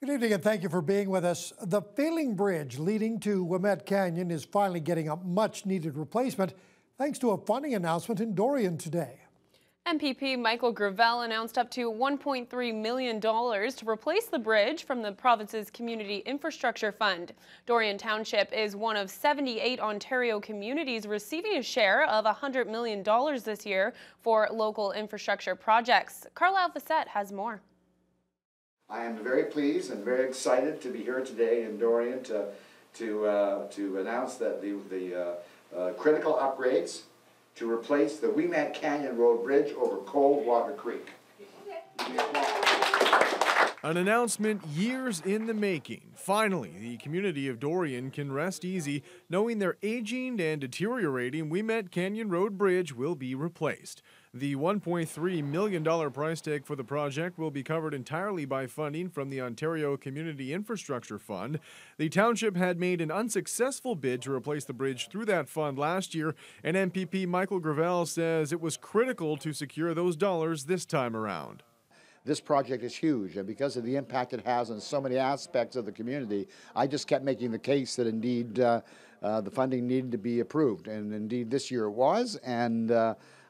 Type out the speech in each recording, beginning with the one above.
Good evening and thank you for being with us. The failing bridge leading to Wilmette Canyon is finally getting a much needed replacement thanks to a funding announcement in Dorion today. MPP Michael Gravel announced up to $1.3 million to replace the bridge from the province's Community Infrastructure Fund. Dorion Township is one of 78 Ontario communities receiving a share of $100 million this year for local infrastructure projects. Carlisle Facette has more. I am very pleased and very excited to be here today in Dorion to announce that the critical upgrades to replace the Wilmette Canyon Road Bridge over Coldwater Creek. An announcement years in the making. Finally, the community of Dorion can rest easy knowing their aging and deteriorating Wilmette Canyon Road Bridge will be replaced. The $1.3 million price tag for the project will be covered entirely by funding from the Ontario Community Infrastructure Fund. The township had made an unsuccessful bid to replace the bridge through that fund last year, and MPP Michael Gravel says it was critical to secure those dollars this time around. This project is huge, and because of the impact it has on so many aspects of the community, I just kept making the case that indeed the funding needed to be approved, and indeed this year it was, and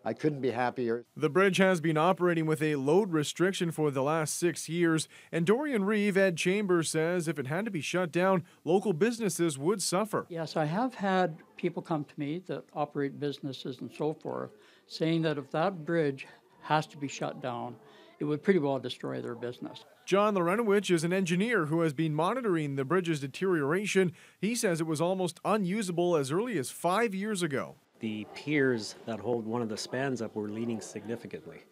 I couldn't be happier. The bridge has been operating with a load restriction for the last 6 years, and Dorion Reeve Ed Chambers says if it had to be shut down, local businesses would suffer. Yes, I have had people come to me that operate businesses and so forth, saying that if that bridge has to be shut down, it would pretty well destroy their business. John Lorenowich is an engineer who has been monitoring the bridge's deterioration. He says it was almost unusable as early as 5 years ago. The piers that hold one of the spans up were leaning significantly.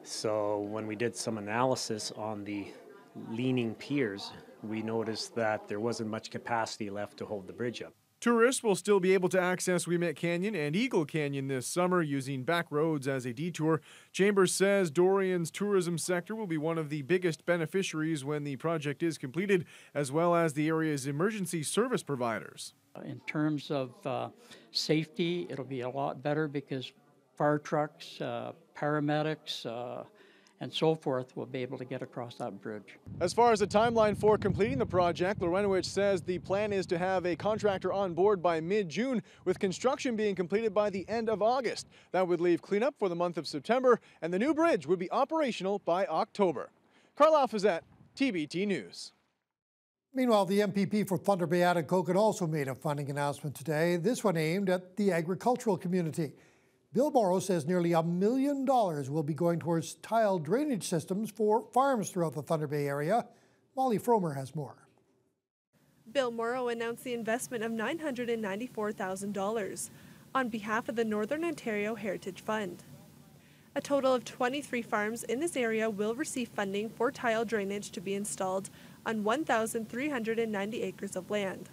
So when we did some analysis on the leaning piers, we noticed that there wasn't much capacity left to hold the bridge up. Tourists will still be able to access Wilmette Canyon and Eagle Canyon this summer using back roads as a detour. Chambers says Dorion's tourism sector will be one of the biggest beneficiaries when the project is completed, as well as the area's emergency service providers. In terms of safety, it'll be a lot better because fire trucks, paramedics, and so forth will be able to get across that bridge. As far as the timeline for completing the project, Lorenowich says the plan is to have a contractor on board by mid-June, with construction being completed by the end of August. That would leave cleanup for the month of September, and the new bridge would be operational by October. Carlisle Facette, TBT News. Meanwhile, the MPP for Thunder Bay Atikokan also made a funding announcement today, this one aimed at the agricultural community. Bill Morrow says nearly $1 million will be going towards tile drainage systems for farms throughout the Thunder Bay area. Molly Fromer has more. Bill Morrow announced the investment of $994,000 on behalf of the Northern Ontario Heritage Fund. A total of 23 farms in this area will receive funding for tile drainage to be installed on 1,390 acres of land,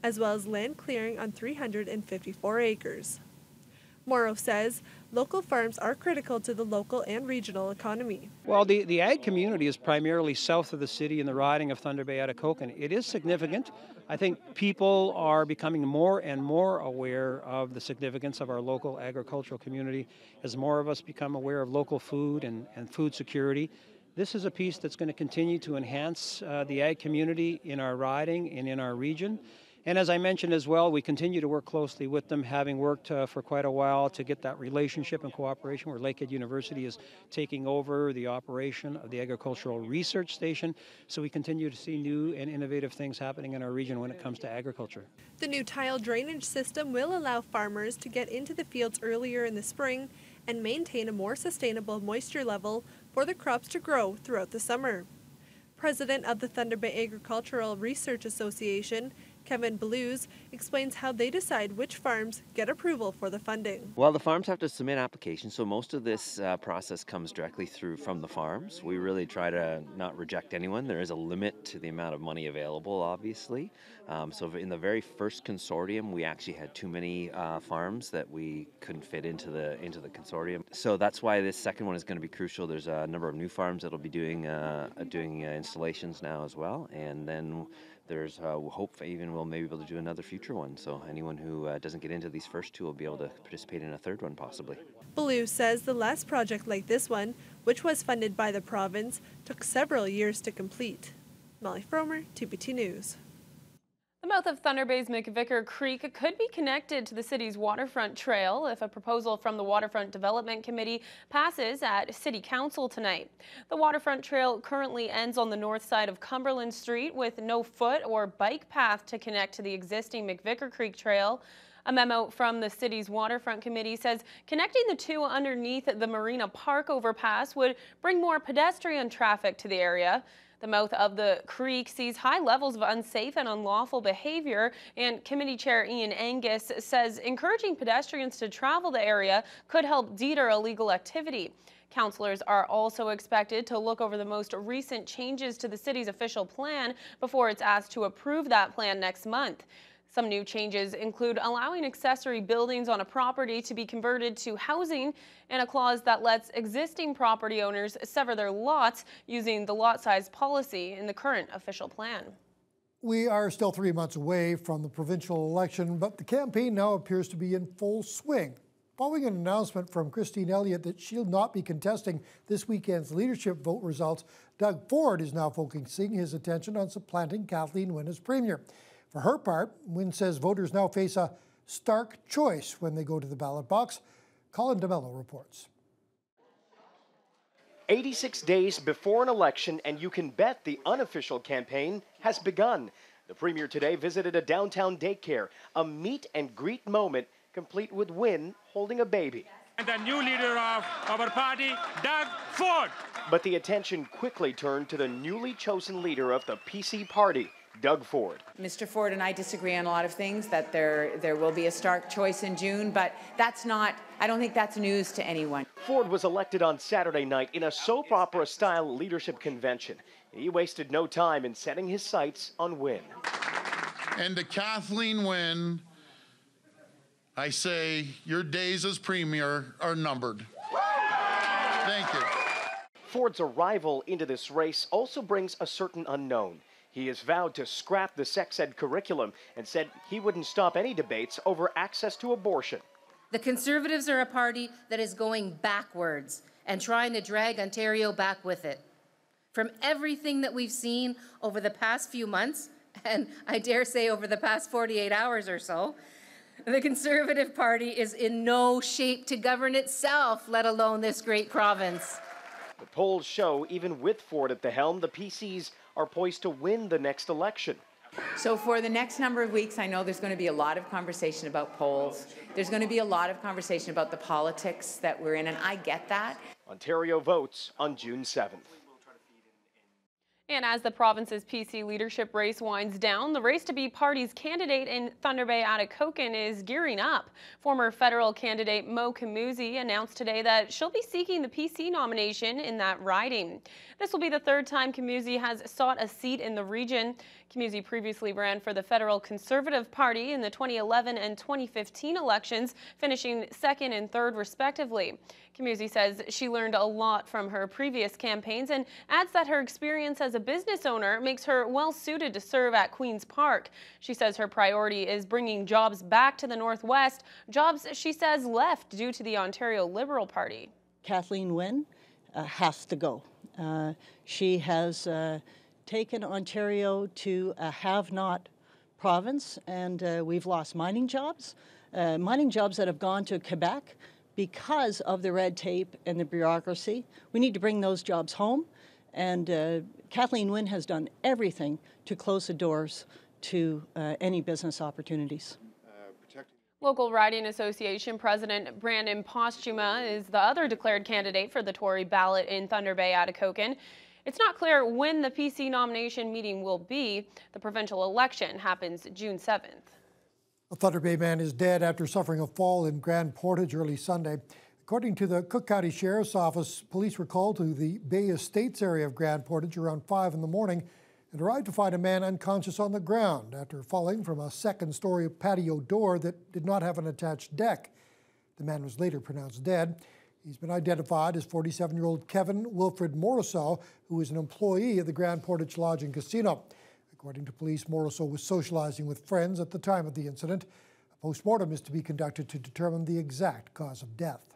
as well as land clearing on 354 acres. Morrow says local farms are critical to the local and regional economy. Well, the ag community is primarily south of the city in the riding of Thunder Bay Atikokan. It is significant. I think people are becoming more and more aware of the significance of our local agricultural community as more of us become aware of local food and food security. This is a piece that's going to continue to enhance the ag community in our riding and in our region. And as I mentioned as well, we continue to work closely with them, having worked for quite a while to get that relationship and cooperation where Lakehead University is taking over the operation of the Agricultural Research Station. So we continue to see new and innovative things happening in our region when it comes to agriculture. The new tile drainage system will allow farmers to get into the fields earlier in the spring and maintain a more sustainable moisture level for the crops to grow throughout the summer. President of the Thunder Bay Agricultural Research Association, Kevin Blues, explains how they decide which farms get approval for the funding. Well, the farms have to submit applications, so most of this process comes directly through from the farms. We really try to not reject anyone. There is a limit to the amount of money available, obviously. So in the very first consortium, we actually had too many farms that we couldn't fit into the consortium. So that's why this second one is going to be crucial. There's a number of new farms that will be doing installations now as well, and then there's hope even we'll maybe be able to do another future one. So anyone who doesn't get into these first two will be able to participate in a third one possibly. Ballou says the last project like this one, which was funded by the province, took several years to complete. Molly Fromer, TPT News. The mouth of Thunder Bay's McVicker Creek could be connected to the city's waterfront trail if a proposal from the Waterfront Development Committee passes at City Council tonight. The waterfront trail currently ends on the north side of Cumberland Street with no foot or bike path to connect to the existing McVicker Creek Trail. A memo from the city's waterfront committee says connecting the two underneath the Marina Park overpass would bring more pedestrian traffic to the area. The mouth of the creek sees high levels of unsafe and unlawful behavior, and committee chair Ian Angus says encouraging pedestrians to travel the area could help deter illegal activity. Councillors are also expected to look over the most recent changes to the city's official plan before it's asked to approve that plan next month. Some new changes include allowing accessory buildings on a property to be converted to housing and a clause that lets existing property owners sever their lots using the lot size policy in the current official plan. We are still 3 months away from the provincial election, but the campaign now appears to be in full swing. Following an announcement from Christine Elliott that she'll not be contesting this weekend's leadership vote results, Doug Ford is now focusing his attention on supplanting Kathleen Wynne as premier. For her part, Wynne says voters now face a stark choice when they go to the ballot box. Colin DeMello reports. 86 days before an election, and you can bet the unofficial campaign has begun. The premier today visited a downtown daycare, a meet and greet moment complete with Wynne holding a baby. And the new leader of our party, Doug Ford. But the attention quickly turned to the newly chosen leader of the PC party, Doug Ford. Mr. Ford and I disagree on a lot of things, that there will be a stark choice in June, but I don't think that's news to anyone. Ford was elected on Saturday night in a soap opera-style leadership convention. He wasted no time in setting his sights on Wynne. And to Kathleen Wynne, I say your days as premier are numbered. Thank you. Ford's arrival into this race also brings a certain unknown. He has vowed to scrap the sex ed curriculum and said he wouldn't stop any debates over access to abortion. The Conservatives are a party that is going backwards and trying to drag Ontario back with it. From everything that we've seen over the past few months, and I dare say over the past 48 hours or so, the Conservative Party is in no shape to govern itself, let alone this great province. The polls show even with Ford at the helm, the PCs are poised to win the next election. So for the next number of weeks, I know there's going to be a lot of conversation about polls. There's going to be a lot of conversation about the politics that we're in, and I get that. Ontario votes on June 7th. And as the province's PC leadership race winds down, the race to be party's candidate in Thunder Bay-Atikokan is gearing up. Former federal candidate Mo Kamuzi announced today that she'll be seeking the PC nomination in that riding. This will be the third time Kamuzi has sought a seat in the region. Kamuzi previously ran for the Federal Conservative Party in the 2011 and 2015 elections, finishing second and third respectively. Kamuzi says she learned a lot from her previous campaigns and adds that her experience as a business owner makes her well suited to serve at Queen's Park. She says her priority is bringing jobs back to the Northwest, jobs she says left due to the Ontario Liberal Party. Kathleen Wynne has to go. She has taken Ontario to a have-not province, and we've lost mining jobs that have gone to Quebec because of the red tape and the bureaucracy. We need to bring those jobs home, and Kathleen Wynne has done everything to close the doors to any business opportunities. Local Riding Association President Brandon Posthuma is the other declared candidate for the Tory ballot in Thunder Bay-Atikokan. It's not clear when the PC nomination meeting will be. The provincial election happens June 7th. A Thunder Bay man is dead after suffering a fall in Grand Portage early Sunday. According to the Cook County Sheriff's Office, police were called to the Bay Estates area of Grand Portage around 5 in the morning and arrived to find a man unconscious on the ground after falling from a second-story patio door that did not have an attached deck. The man was later pronounced dead. He's been identified as 47-year-old Kevin Wilfred Morisseau, who is an employee of the Grand Portage Lodge and Casino. According to police, Morisseau was socializing with friends at the time of the incident. A postmortem is to be conducted to determine the exact cause of death.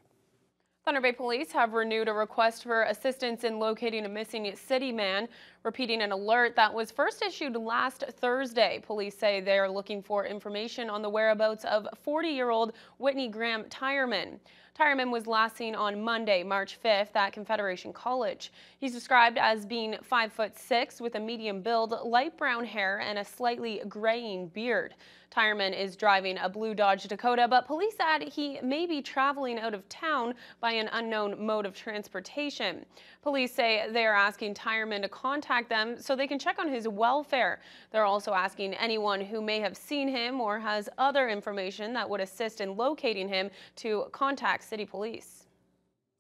Thunder Bay Police have renewed a request for assistance in locating a missing city man, repeating an alert that was first issued last Thursday. Police say they are looking for information on the whereabouts of 40-year-old Whitney Graham Tyerman. Tyerman was last seen on Monday, March 5th at Confederation College. He's described as being 5'6" with a medium build, light brown hair, and a slightly graying beard. Tyerman is driving a blue Dodge Dakota, but police add he may be traveling out of town by an unknown mode of transportation. Police say they are asking Tyerman to contact them so they can check on his welfare. They're also asking anyone who may have seen him or has other information that would assist in locating him to contact City Police.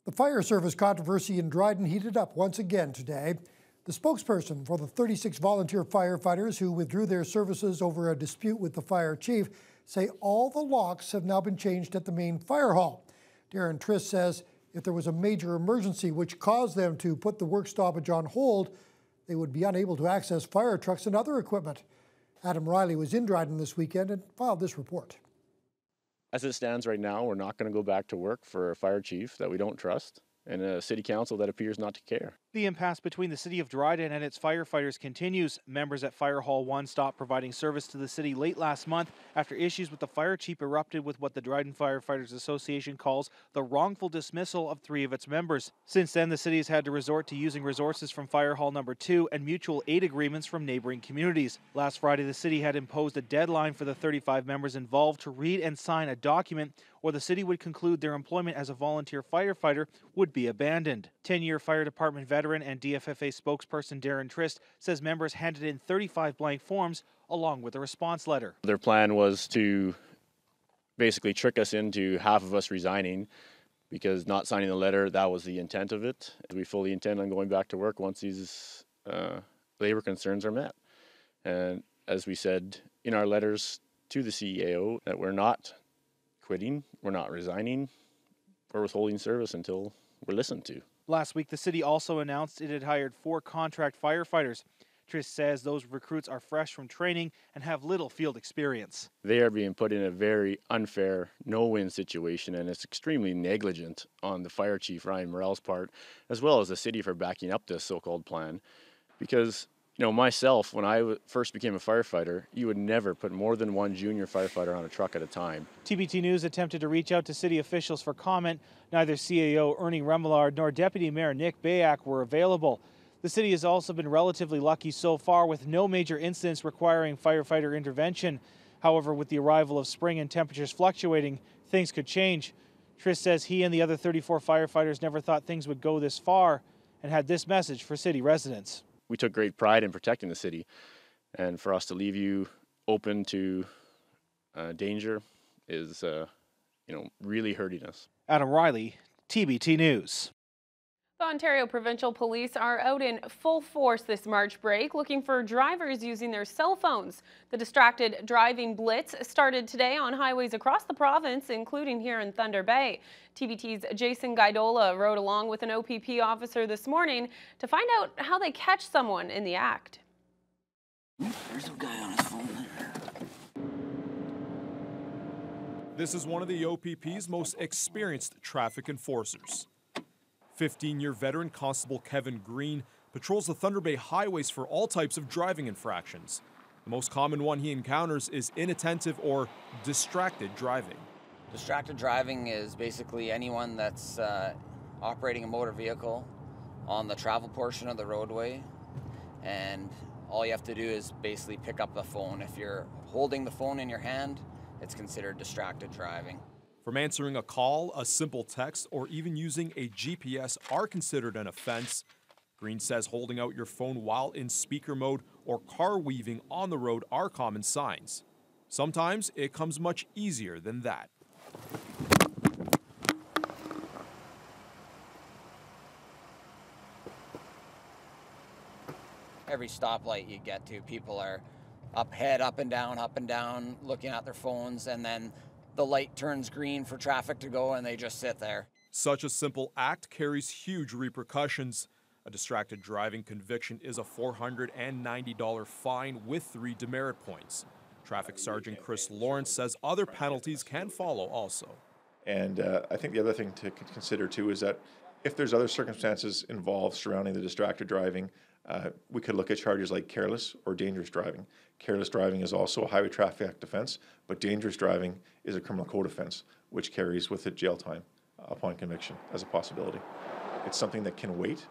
The fire service controversy in Dryden heated up once again today. The spokesperson for the 36 volunteer firefighters who withdrew their services over a dispute with the fire chief say all the locks have now been changed at the main fire hall. Darren Trist says if there was a major emergency which caused them to put the work stoppage on hold, they would be unable to access fire trucks and other equipment. Adam Riley was in Dryden this weekend and filed this report. As it stands right now, we're not going to go back to work for a fire chief that we don't trust and a city council that appears not to care. The impasse between the city of Dryden and its firefighters continues. Members at Fire Hall 1 stopped providing service to the city late last month after issues with the fire chief erupted with what the Dryden Firefighters Association calls the wrongful dismissal of 3 of its members. Since then, the city has had to resort to using resources from Fire Hall number 2 and mutual aid agreements from neighboring communities. Last Friday, the city had imposed a deadline for the 35 members involved to read and sign a document, or the city would conclude their employment as a volunteer firefighter would be abandoned. 10-year fire department veteran and DFFA spokesperson Darren Trist says members handed in 35 blank forms along with a response letter. Their plan was to basically trick us into half of us resigning because not signing the letter, that was the intent of it. We fully intend on going back to work once these labor concerns are met. And as we said in our letters to the CEAO, that we're not quitting, we're not resigning, we're withholding service until we're listened to. Last week, the city also announced it had hired 4 contract firefighters. Trist says those recruits are fresh from training and have little field experience. They are being put in a very unfair, no-win situation, and it's extremely negligent on the fire chief, Ryan Morell's part, as well as the city for backing up this so-called plan. Because, you know, myself, when I first became a firefighter, you would never put more than 1 junior firefighter on a truck at a time. TBT News attempted to reach out to city officials for comment. Neither CAO Ernie Remillard nor Deputy Mayor Nick Bayak were available. The city has also been relatively lucky so far with no major incidents requiring firefighter intervention. However, with the arrival of spring and temperatures fluctuating, things could change. Trist says he and the other 34 firefighters never thought things would go this far and had this message for city residents. We took great pride in protecting the city, and for us to leave you open to danger is, really hurting us. Adam Riley, TBT News. The Ontario Provincial Police are out in full force this March break looking for drivers using their cell phones. The distracted driving blitz started today on highways across the province, including here in Thunder Bay. TBT's Jason Gaidola rode along with an OPP officer this morning to find out how they catch someone in the act. There's a guy on his phone there. This is one of the OPP's most experienced traffic enforcers. 15-year veteran Constable Kevin Green patrols the Thunder Bay highways for all types of driving infractions. The most common one he encounters is inattentive or distracted driving. Distracted driving is basically anyone that's operating a motor vehicle on the travel portion of the roadway, and all you have to do is basically pick up the phone. If you're holding the phone in your hand, it's considered distracted driving. From answering a call, a simple text, or even using a GPS are considered an offense. Green says holding out your phone while in speaker mode or car weaving on the road are common signs. Sometimes it comes much easier than that. Every stoplight you get to, people are up and down, looking at their phones, and then the light turns green for traffic to go and they just sit there. Such a simple act carries huge repercussions. A distracted driving conviction is a $490 fine with 3 demerit points. Traffic Sergeant Chris Lawrence says other penalties can follow also. And I think the other thing to consider too is that if there's other circumstances involved surrounding the distracted driving, we could look at charges like careless or dangerous driving. Careless driving is also a highway traffic act offense, but dangerous driving is a criminal code offense, which carries with it jail time upon conviction as a possibility. It's something that can wait.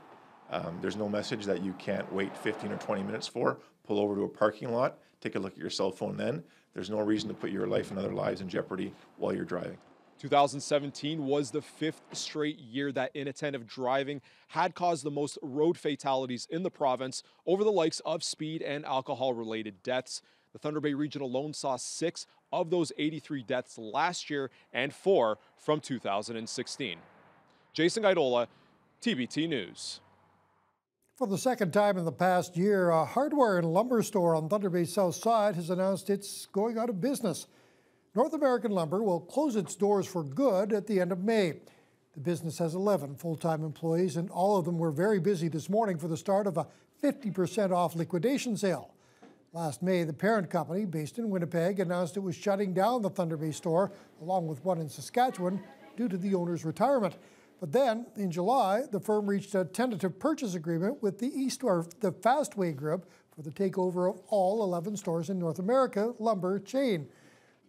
There's no message that you can't wait 15 or 20 minutes for. Pull over to a parking lot, take a look at your cell phone then. There's no reason to put your life and other lives in jeopardy while you're driving. 2017 was the 5th straight year that inattentive driving had caused the most road fatalities in the province over the likes of speed and alcohol-related deaths. The Thunder Bay region alone saw 6 of those 83 deaths last year and 4 from 2016. Jason Gaidola, TBT News. For the second time in the past year, a hardware and lumber store on Thunder Bay's south side has announced it's going out of business. North American Lumber will close its doors for good at the end of May. The business has 11 full-time employees, and all of them were very busy this morning for the start of a 50% off liquidation sale. Last May, the parent company, based in Winnipeg, announced it was shutting down the Thunder Bay store, along with one in Saskatchewan, due to the owner's retirement. But then, in July, the firm reached a tentative purchase agreement with the the Fastway Group for the takeover of all 11 stores in North America lumber chain.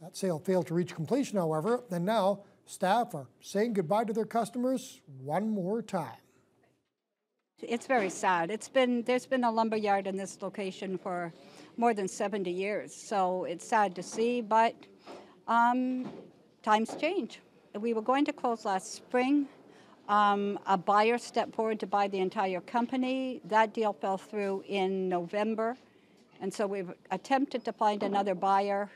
That sale failed to reach completion, however, and now staff are saying goodbye to their customers one more time. It's very sad. There's been a lumber yard in this location for more than 70 years, so it's sad to see, but times change. We were going to close last spring. A buyer stepped forward to buy the entire company. That deal fell through in November, and so we've attempted to find another buyer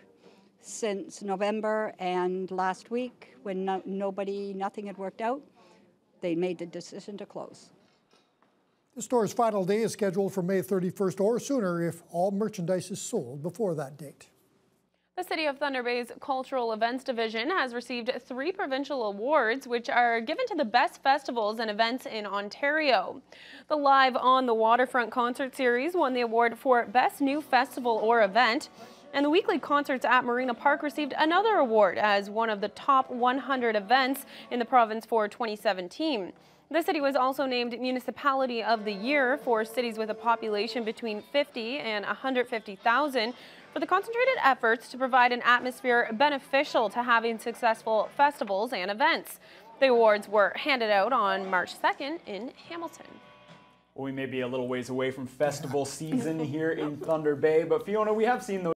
since November, and last week, when nothing had worked out, they made the decision to close. The store's final day is scheduled for May 31st or sooner if all merchandise is sold before that date. The City of Thunder Bay's Cultural Events Division has received 3 provincial awards, which are given to the best festivals and events in Ontario. The Live on the Waterfront concert series won the award for Best New Festival or Event, and the weekly concerts at Marina Park received another award as one of the top 100 events in the province for 2017. The city was also named Municipality of the Year for cities with a population between 50 and 150,000 for the concentrated efforts to provide an atmosphere beneficial to having successful festivals and events. The awards were handed out on March 2nd in Hamilton. Well, we may be a little ways away from festival season here in Thunder Bay, but Fiona, we have seen those